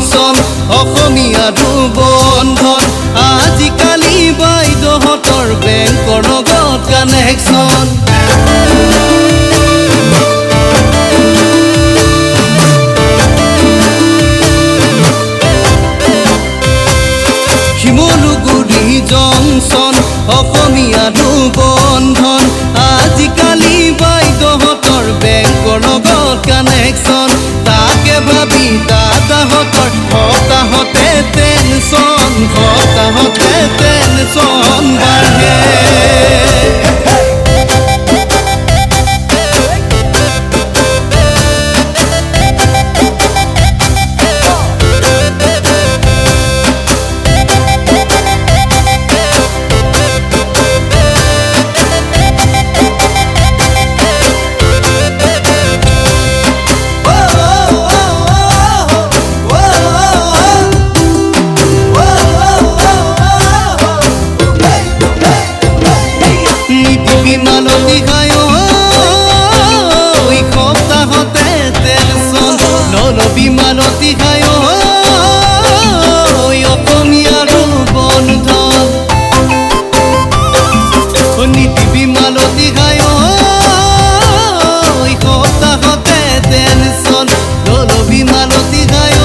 junction অসমীয়াটো বন্ধন আজিকালি বাইদেউহঁতৰ বেংকৰ লগত কানেকশ্যন শিমলুগুৰি জংচন অসমীয়াটো বন্ধন আজিকালি বাইদেউহঁতৰ বেংকৰ লগত কানেকশ্যন তাকে ভাবি দাদাহঁতৰ হতাহতে টেনশ্যন বাঢ়ে মালতী গায় সপ্তাহতে টেনশ্যন নলবি মালতী গায় অসমীয়াৰো বন্ধন নিতিবি মালতী গায় সপ্তাহতে টেনশ্যন নলবি মালতী গায়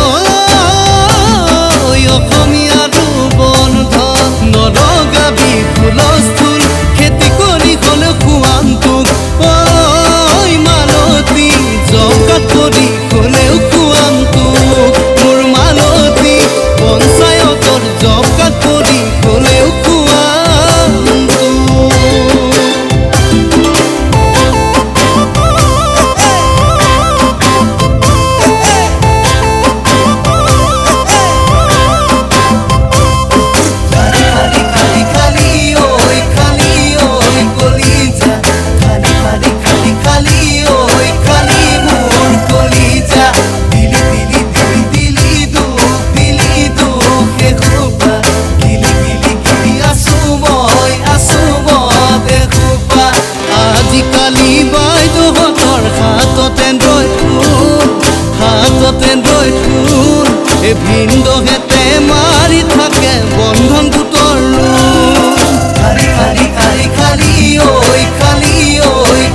অসমীয়াৰো বন্ধন নলগাবি হুলস্থুল খেতি কৰি গ'লে খুৱাম তোক ঐ মালতী জকাত কৰি গ'লেও খুৱাম তোক মোৰ মালতী পঞ্চায়তৰ জকাত কৰি গ'লেও খুৱাম আজিকালি বাইদেউহঁতৰ হাতত এণ্ড্ৰইড ফোন এই ভিনদেউহেঁতে মাৰি থাকে বন্ধন গোটৰ লোন খালি খালি খালি খালি ঐ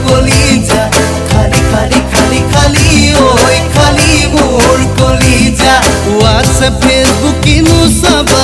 কলিজা খালি খালি খালি খালি ঐ খালি মোৰ কলিজা হোৱাটছএপ ফেচবুক কিনো চাবা